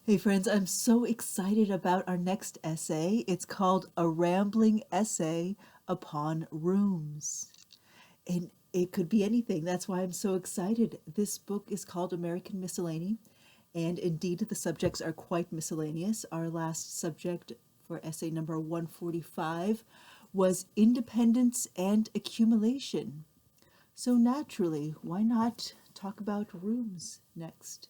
Hey friends, I'm so excited about our next essay. It's called A Rambling Essay Upon Rooms. And it could be anything. That's why I'm so excited. This book is called American Miscellany, and indeed the subjects are quite miscellaneous. Our last subject for essay number 145 was independence and accumulation. So naturally, why not talk about rooms next?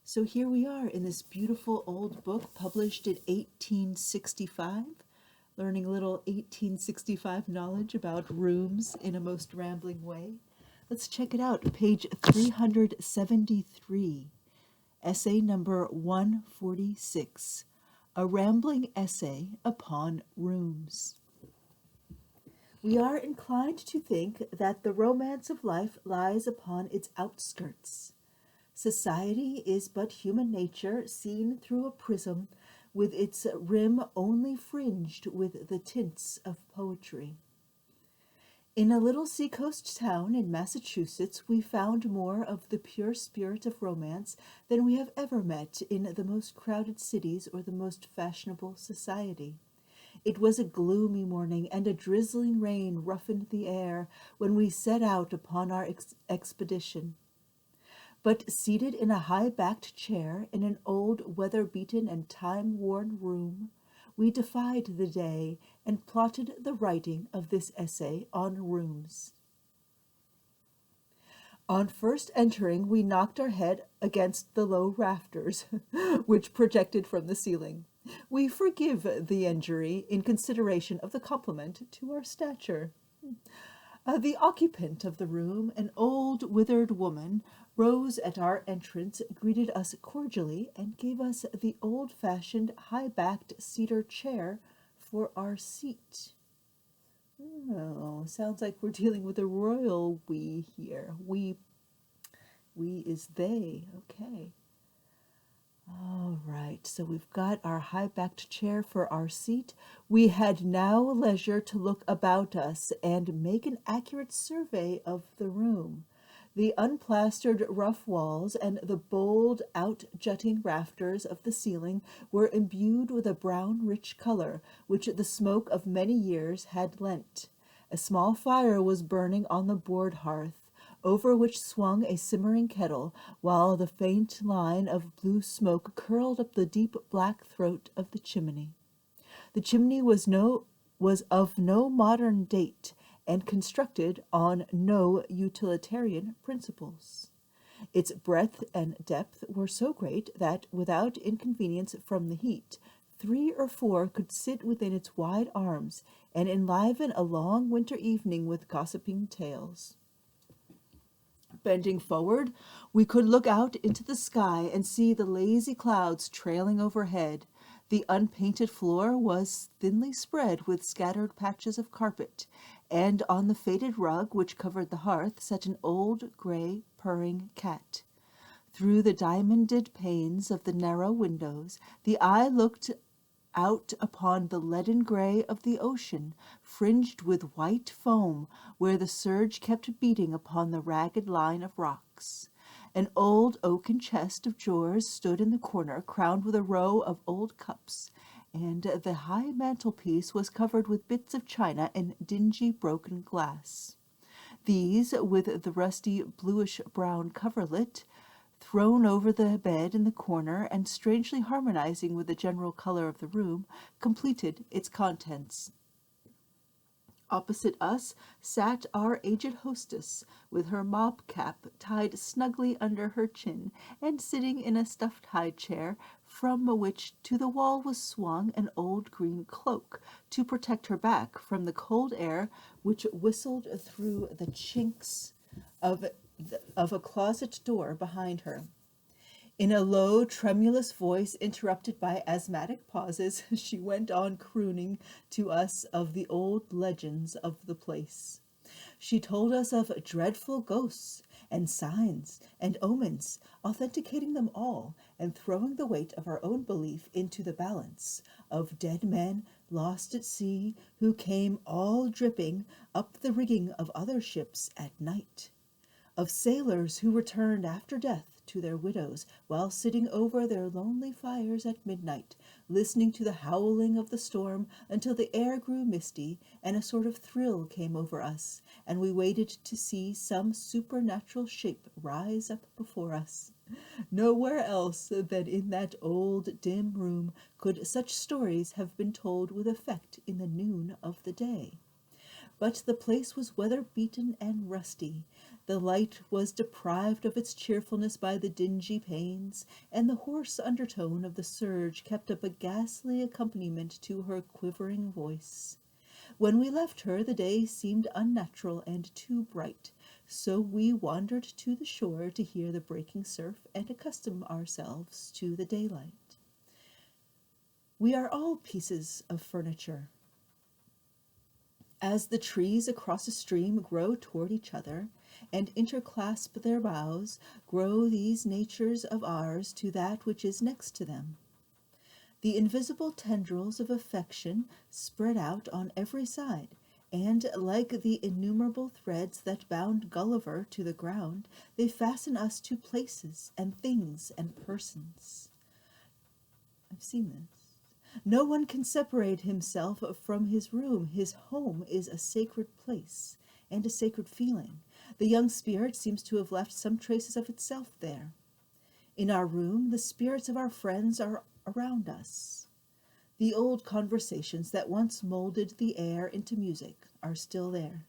So here we are in this beautiful old book published in 1865, learning a little 1865 knowledge about rooms in a most rambling way. Let's check it out. Page 373, essay number 146, A Rambling Essay Upon Rooms. We are inclined to think that the romance of life lies upon its outskirts. Society is but human nature seen through a prism, with its rim only fringed with the tints of poetry. In a little seacoast town in Massachusetts, we found more of the pure spirit of romance than we have ever met in the most crowded cities or the most fashionable society. It was a gloomy morning, and a drizzling rain roughened the air when we set out upon our expedition. But seated in a high-backed chair in an old weather-beaten and time-worn room, we defied the day and plotted the writing of this essay on rooms. On first entering, we knocked our head against the low rafters, which projected from the ceiling. We forgive the injury in consideration of the compliment to our stature. The occupant of the room, an old withered woman, rose at our entrance, greeted us cordially, and gave us the old-fashioned high-backed cedar chair for our seat. Oh, sounds like we're dealing with a royal we here. We is they. Okay. All right, so we've got our high-backed chair for our seat. We had now leisure to look about us and make an accurate survey of the room. The unplastered rough walls and the bold out-jutting rafters of the ceiling were imbued with a brown rich color, which the smoke of many years had lent. A small fire was burning on the board hearth, over which swung a simmering kettle, while the faint line of blue smoke curled up the deep black throat of the chimney. The chimney was of no modern date, and constructed on no utilitarian principles. Its breadth and depth were so great that, without inconvenience from the heat, 3 or 4 could sit within its wide arms and enliven a long winter evening with gossiping tales. Bending forward, we could look out into the sky and see the lazy clouds trailing overhead. The unpainted floor was thinly spread with scattered patches of carpet, and on the faded rug which covered the hearth sat an old gray purring cat. Through the diamonded panes of the narrow windows, the eye looked out upon the leaden gray of the ocean, fringed with white foam, where the surge kept beating upon the ragged line of rocks. An old oaken chest of drawers stood in the corner, crowned with a row of old cups, and the high mantelpiece was covered with bits of china and dingy broken glass. These, with the rusty bluish-brown coverlet, thrown over the bed in the corner and strangely harmonizing with the general color of the room, completed its contents. Opposite us sat our aged hostess, with her mob cap tied snugly under her chin, and sitting in a stuffed high chair, from which to the wall was swung an old green cloak, to protect her back from the cold air which whistled through the chinks of a closet door behind her. In a low, tremulous voice interrupted by asthmatic pauses, she went on crooning to us of the old legends of the place. She told us of dreadful ghosts and signs and omens, authenticating them all, and throwing the weight of our own belief into the balance, of dead men lost at sea who came all dripping up the rigging of other ships at night, of sailors who returned after death to their widows while sitting over their lonely fires at midnight, listening to the howling of the storm until the air grew misty and a sort of thrill came over us, and we waited to see some supernatural shape rise up before us. Nowhere else than in that old dim room could such stories have been told with effect in the noon of the day. But the place was weather-beaten and rusty. The light was deprived of its cheerfulness by the dingy panes, and the hoarse undertone of the surge kept up a ghastly accompaniment to her quivering voice. When we left her, the day seemed unnatural and too bright, so we wandered to the shore to hear the breaking surf and accustom ourselves to the daylight. We are all pieces of furniture. As the trees across a stream grow toward each other and interclasp their boughs, grow these natures of ours to that which is next to them. The invisible tendrils of affection spread out on every side, and like the innumerable threads that bound Gulliver to the ground, they fasten us to places and things and persons. I've seen this. No one can separate himself from his room. His home is a sacred place and a sacred feeling. The young spirit seems to have left some traces of itself there. In our room, the spirits of our friends are around us. The old conversations that once molded the air into music are still there.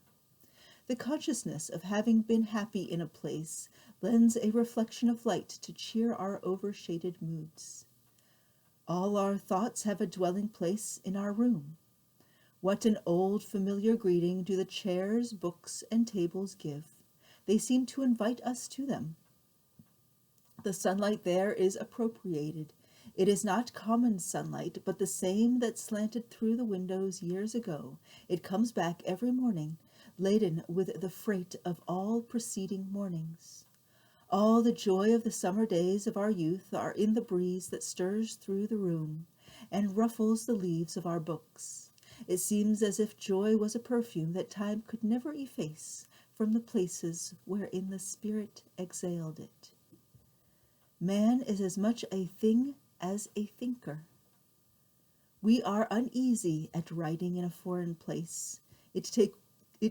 The consciousness of having been happy in a place lends a reflection of light to cheer our overshaded moods. All our thoughts have a dwelling place in our room. What an old familiar greeting do the chairs, books, and tables give. They seem to invite us to them. The sunlight there is appropriated. It is not common sunlight, but the same that slanted through the windows years ago. It comes back every morning, laden with the freight of all preceding mornings. All the joy of the summer days of our youth are in the breeze that stirs through the room and ruffles the leaves of our books. It seems as if joy was a perfume that time could never efface from the places wherein the spirit exhaled it. Man is as much a thing as a thinker. We are uneasy at writing in a foreign place. It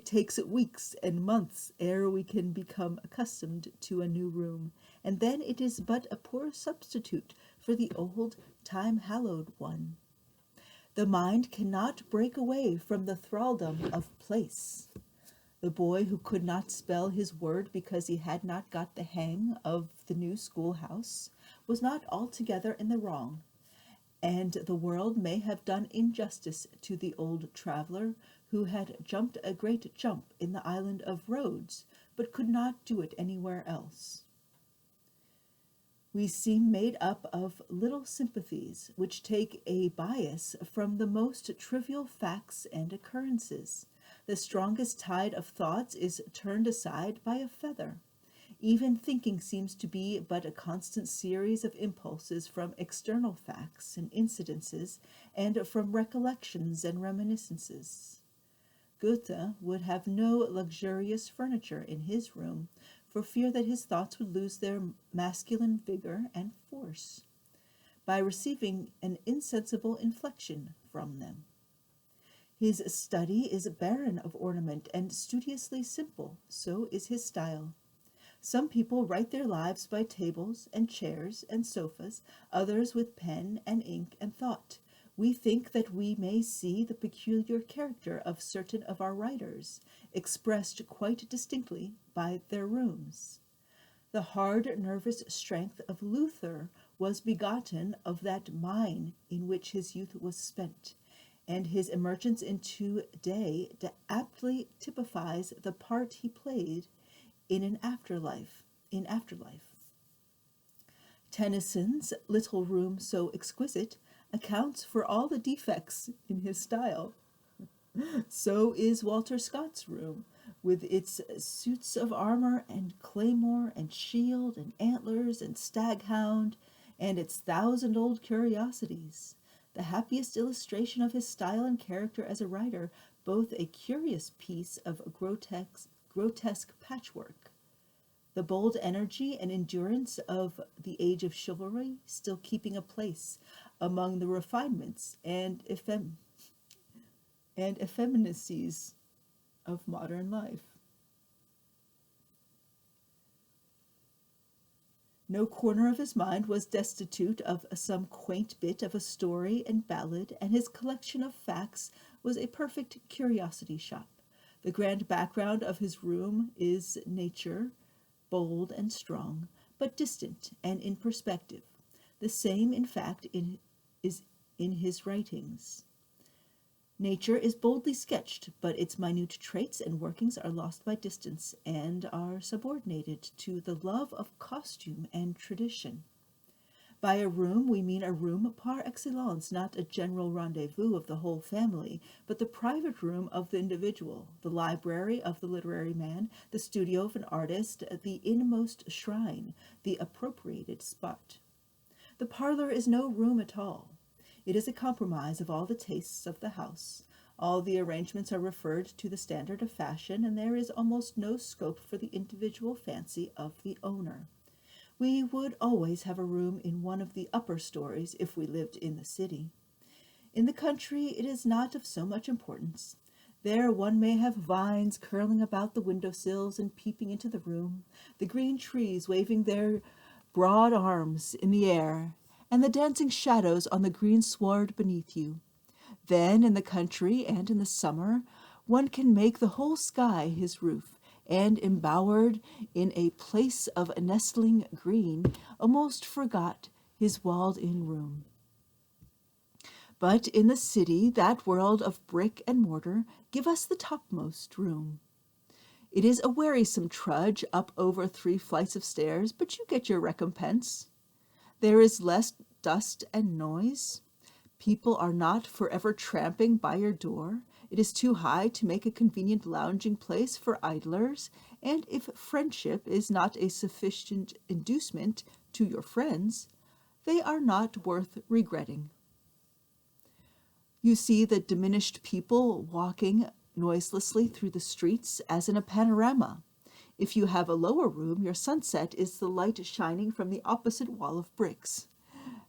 takes weeks and months ere we can become accustomed to a new room, and then it is but a poor substitute for the old, time-hallowed one. The mind cannot break away from the thraldom of place. The boy who could not spell his word because he had not got the hang of the new schoolhouse was not altogether in the wrong, and the world may have done injustice to the old traveler who had jumped a great jump in the island of Rhodes, but could not do it anywhere else. We seem made up of little sympathies which take a bias from the most trivial facts and occurrences. The strongest tide of thoughts is turned aside by a feather. Even thinking seems to be but a constant series of impulses from external facts and incidences, and from recollections and reminiscences. Goethe would have no luxurious furniture in his room, for fear that his thoughts would lose their masculine vigor and force, by receiving an insensible inflection from them. His study is barren of ornament and studiously simple, so is his style. Some people write their lives by tables and chairs and sofas, others with pen and ink and thought. We think that we may see the peculiar character of certain of our writers, expressed quite distinctly by their rooms. The hard nervous strength of Luther was begotten of that mine in which his youth was spent, and his emergence into day aptly typifies the part he played in afterlife. Tennyson's little room so exquisite accounts for all the defects in his style. So is Walter Scott's room, with its suits of armor and claymore and shield and antlers and staghound, and its 1,000 old curiosities. The happiest illustration of his style and character as a writer, both a curious piece of grotesque patchwork, the bold energy and endurance of the age of chivalry still keeping a place among the refinements and effeminacies of modern life. No corner of his mind was destitute of some quaint bit of a story and ballad, and his collection of facts was a perfect curiosity shop. The grand background of his room is nature, bold and strong, but distant and in perspective. The same, in fact, is in his writings. Nature is boldly sketched, but its minute traits and workings are lost by distance and are subordinated to the love of costume and tradition. By a room, we mean a room par excellence, not a general rendezvous of the whole family, but the private room of the individual, the library of the literary man, the studio of an artist, the inmost shrine, the appropriated spot. The parlor is no room at all. It is a compromise of all the tastes of the house. All the arrangements are referred to the standard of fashion, and there is almost no scope for the individual fancy of the owner. We would always have a room in one of the upper stories if we lived in the city. In the country it is not of so much importance. There one may have vines curling about the window-sills and peeping into the room, the green trees waving their broad arms in the air, and the dancing shadows on the green sward beneath you. Then, in the country and in the summer, one can make the whole sky his roof, and embowered in a place of nestling green, almost forgot his walled-in room. But in the city, that world of brick and mortar, give us the topmost room. It is a wearisome trudge up over 3 flights of stairs, but you get your recompense. There is less dust and noise. People are not forever tramping by your door. It is too high to make a convenient lounging place for idlers, and if friendship is not a sufficient inducement to your friends, they are not worth regretting. You see the diminished people walking noiselessly through the streets as in a panorama. If you have a lower room, your sunset is the light shining from the opposite wall of bricks.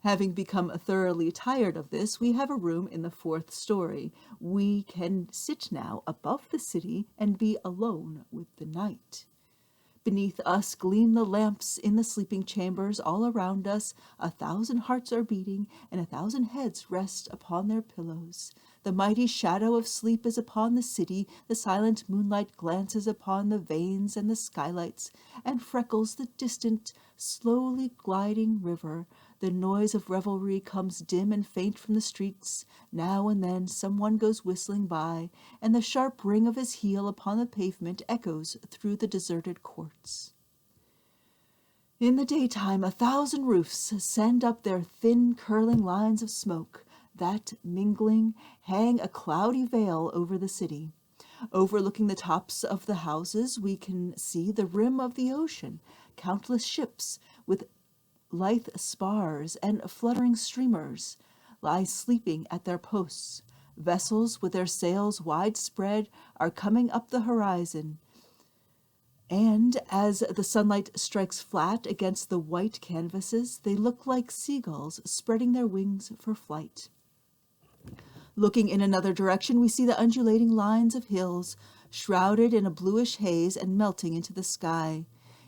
Having become thoroughly tired of this, we have a room in the 4th story. We can sit now above the city and be alone with the night. Beneath us gleam the lamps in the sleeping chambers. All around us 1,000 hearts are beating, and 1,000 heads rest upon their pillows. The mighty shadow of sleep is upon the city. The silent moonlight glances upon the vanes and the skylights, and freckles the distant, slowly gliding river. The noise of revelry comes dim and faint from the streets. Now and then someone goes whistling by, and the sharp ring of his heel upon the pavement echoes through the deserted courts. In the daytime 1,000 roofs send up their thin curling lines of smoke that, mingling, hang a cloudy veil over the city. Overlooking the tops of the houses, we can see the rim of the ocean, countless ships with lithe spars and fluttering streamers lie sleeping at their posts. Vessels with their sails wide spread are coming up the horizon, and as the sunlight strikes flat against the white canvases, they look like seagulls spreading their wings for flight. Looking in another direction, we see the undulating lines of hills, shrouded in a bluish haze and melting into the sky.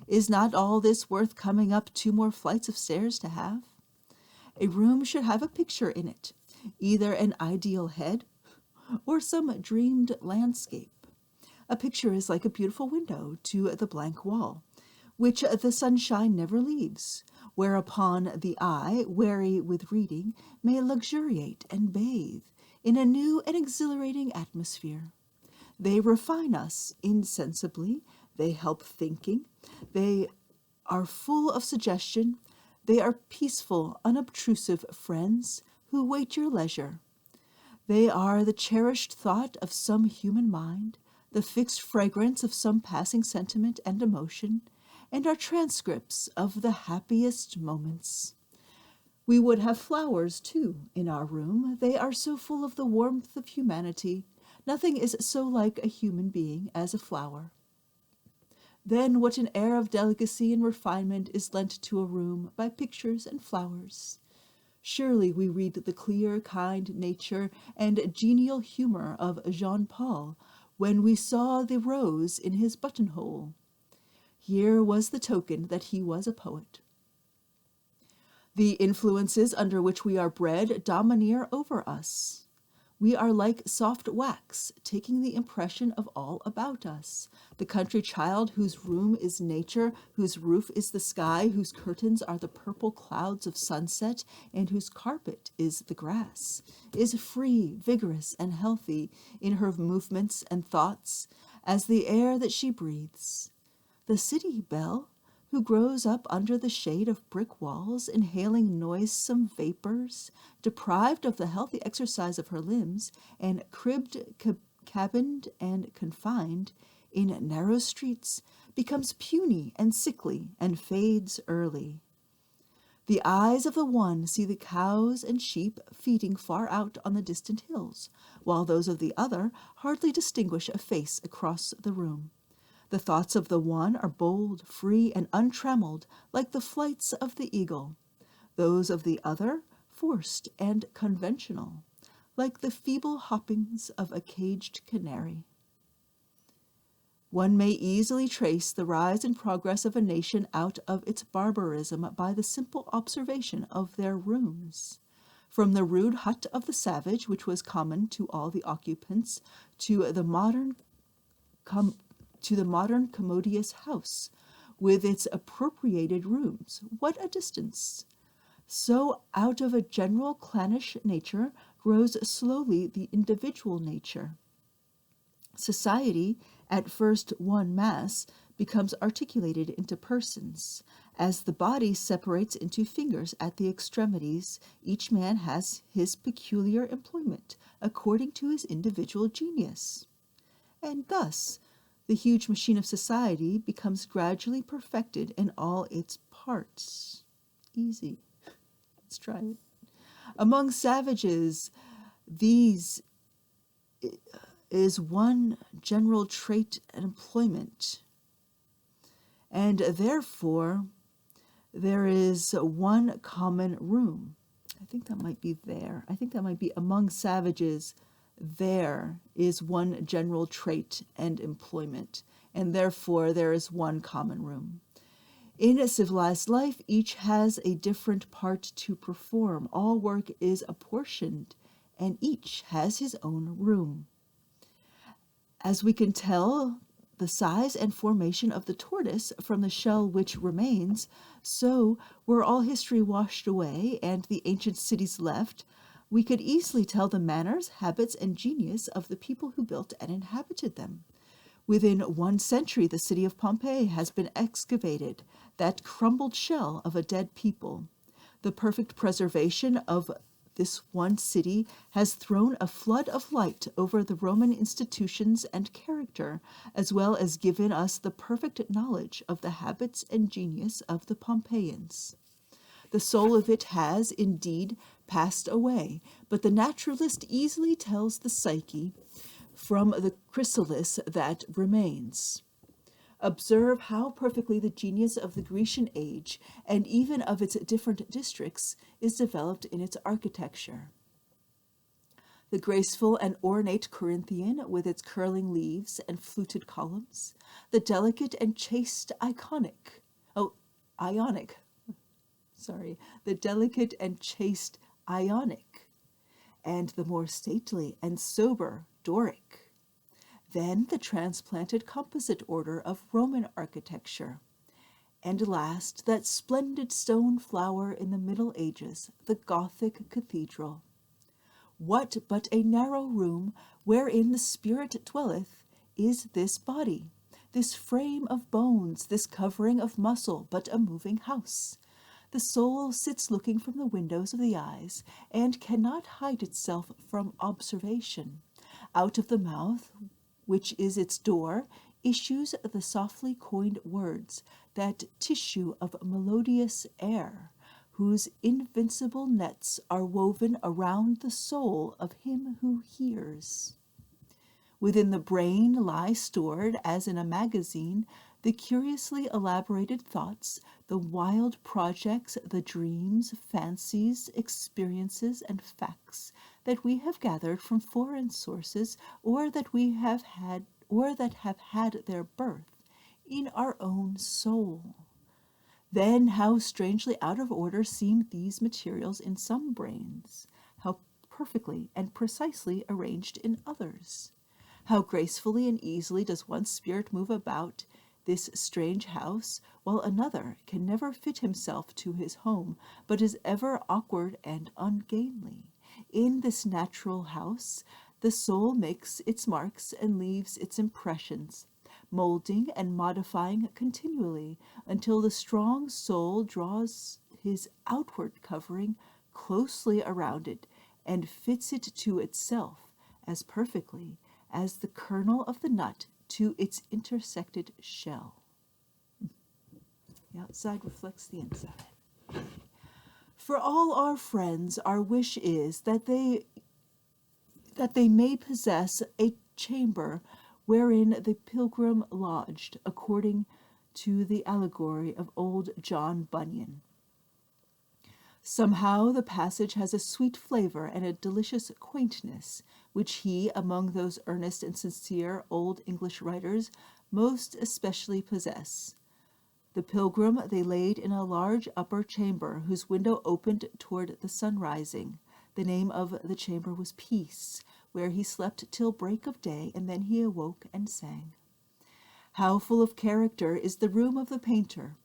Is not all this worth coming up 2 more flights of stairs to have? A room should have a picture in it, either an ideal head or some dreamed landscape. A picture is like a beautiful window to the blank wall, which the sunshine never leaves, whereupon the eye, weary with reading, may luxuriate and bathe in a new and exhilarating atmosphere. They refine us insensibly, they help thinking, they are full of suggestion, they are peaceful, unobtrusive friends who wait your leisure. They are the cherished thought of some human mind, the fixed fragrance of some passing sentiment and emotion, and are transcripts of the happiest moments. We would have flowers, too, in our room. They are so full of the warmth of humanity. Nothing is so like a human being as a flower. Then what an air of delicacy and refinement is lent to a room by pictures and flowers! Surely we read the clear, kind nature and genial humor of Jean Paul when we saw the rose in his buttonhole. Here was the token that he was a poet. The influences under which we are bred domineer over us. We are like soft wax, taking the impression of all about us. The country child whose room is nature, whose roof is the sky, whose curtains are the purple clouds of sunset, and whose carpet is the grass, is free, vigorous, and healthy in her movements and thoughts as the air that she breathes. The city belle, who grows up under the shade of brick walls, inhaling noisome vapors, deprived of the healthy exercise of her limbs, and cribbed, cabined, and confined in narrow streets, becomes puny and sickly and fades early. The eyes of the one see the cows and sheep feeding far out on the distant hills, while those of the other hardly distinguish a face across the room. The thoughts of the one are bold, free, and untrammeled, like the flights of the eagle. Those of the other, forced and conventional, like the feeble hoppings of a caged canary. One may easily trace the rise and progress of a nation out of its barbarism by the simple observation of their rooms. From the rude hut of the savage, which was common to all the occupants, to the modern commodious house, with its appropriated rooms. What a distance! So out of a general clannish nature grows slowly the individual nature. Society, at first one mass, becomes articulated into persons. As the body separates into fingers at the extremities, each man has his peculiar employment, according to his individual genius. And thus, the huge machine of society becomes gradually perfected in all its parts. Easy. Let's try it. Among savages, these is one general trait and employment, and therefore there is one common room. I think that might be there. I think that might be among savages. There is one general trait and employment, and therefore there is one common room. In a civilized life, each has a different part to perform. All work is apportioned, and each has his own room. As we can tell the size and formation of the tortoise from the shell which remains, so, were all history washed away and the ancient cities left, we could easily tell the manners, habits, and genius of the people who built and inhabited them. Within 1 century, the city of Pompeii has been excavated, that crumbled shell of a dead people. The perfect preservation of this one city has thrown a flood of light over the Roman institutions and character, as well as given us the perfect knowledge of the habits and genius of the Pompeians. The soul of it has, indeed, passed away, but the naturalist easily tells the psyche from the chrysalis that remains. Observe how perfectly the genius of the Grecian age, and even of its different districts, is developed in its architecture. The graceful and ornate Corinthian, with its curling leaves and fluted columns, the delicate and chaste the delicate and chaste Ionic, and the more stately and sober Doric. Then the transplanted composite order of Roman architecture. And last, that splendid stone flower in the Middle Ages, the Gothic cathedral. What but a narrow room wherein the spirit dwelleth is this body, this frame of bones, this covering of muscle, but a moving house? The soul sits looking from the windows of the eyes, and cannot hide itself from observation. Out of the mouth, which is its door, issues the softly coined words, that tissue of melodious air, whose invincible nets are woven around the soul of him who hears. Within the brain lie stored, as in a magazine, The curiously elaborated thoughts, the wild projects, the dreams, fancies, experiences, and facts that we have gathered from foreign sources, or that we have had, or that have had their birth in our own soul. Then how strangely out of order seem these materials in some brains, how perfectly and precisely arranged in others. How gracefully and easily does one spirit move about this strange house, while another can never fit himself to his home, but is ever awkward and ungainly. In this natural house, the soul makes its marks and leaves its impressions, molding and modifying continually, until the strong soul draws his outward covering closely around it, and fits it to itself as perfectly as the kernel of the nut to its intersected shell. The outside reflects the inside. For all our friends, our wish is that they may possess a chamber wherein the pilgrim lodged, according to the allegory of old John Bunyan. Somehow the passage has a sweet flavor and a delicious quaintness, which he, among those earnest and sincere old English writers, most especially possess. The pilgrim they laid in a large upper chamber, whose window opened toward the sun rising. The name of the chamber was Peace, where he slept till break of day, and then he awoke and sang. How full of character is the room of the painter!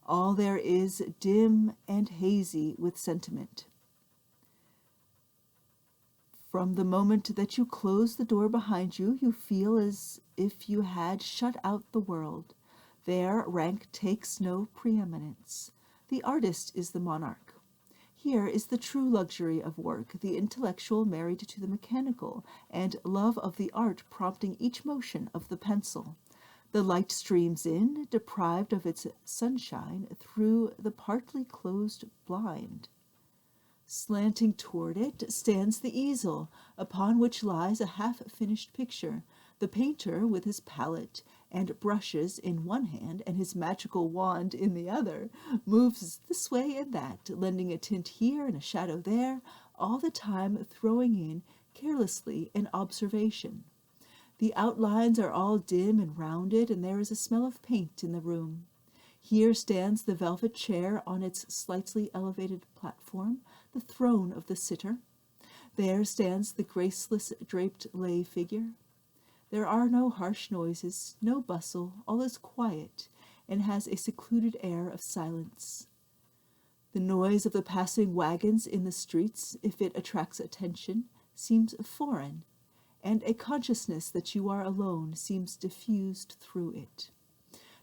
All there is dim and hazy with sentiment. From the moment that you close the door behind you, you feel as if you had shut out the world. There rank takes no preeminence. The artist is the monarch. Here is the true luxury of work, the intellectual married to the mechanical, and love of the art prompting each motion of the pencil. The light streams in, deprived of its sunshine, through the partly closed blind. Slanting toward it stands the easel, upon which lies a half-finished picture. The painter, with his palette and brushes in one hand and his magical wand in the other, moves this way and that, lending a tint here and a shadow there, all the time throwing in carelessly an observation. The outlines are all dim and rounded, and there is a smell of paint in the room. Here stands the velvet chair on its slightly elevated platform, the throne of the sitter. There stands the graceless draped lay figure. There are no harsh noises, no bustle, all is quiet, and has a secluded air of silence. The noise of the passing wagons in the streets, if it attracts attention, seems foreign, and a consciousness that you are alone seems diffused through it.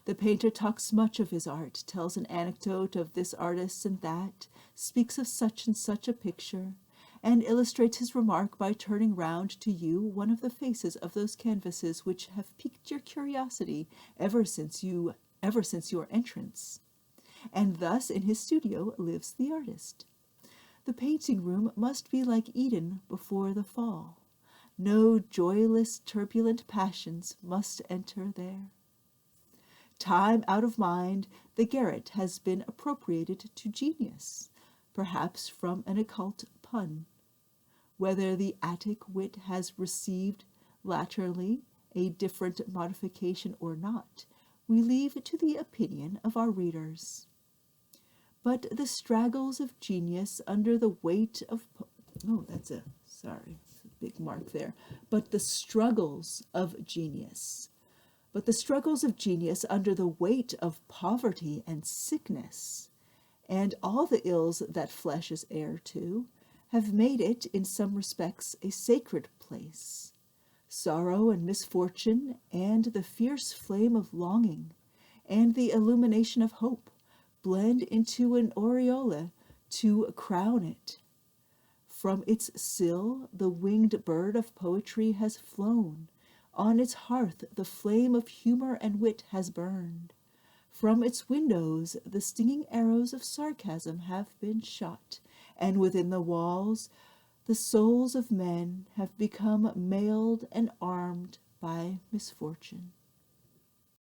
The painter talks much of his art, tells an anecdote of this artist and that, speaks of such and such a picture, and illustrates his remark by turning round to you one of the faces of those canvases which have piqued your curiosity ever since your entrance. And thus in his studio lives the artist. The painting room must be like Eden before the fall. No joyless, turbulent passions must enter there. Time out of mind, the garret has been appropriated to genius, perhaps from an occult pun. Whether the Attic wit has received latterly a different modification or not, we leave to the opinion of our readers. But the straggles of genius under the weight of big mark there. But the struggles of genius under the weight of poverty and sickness, and all the ills that flesh is heir to, have made it, in some respects, a sacred place. Sorrow and misfortune, and the fierce flame of longing, and the illumination of hope, blend into an aureole to crown it. From its sill the winged bird of poetry has flown. On its hearth the flame of humor and wit has burned. From its windows the stinging arrows of sarcasm have been shot, and within the walls the souls of men have become mailed and armed by misfortune.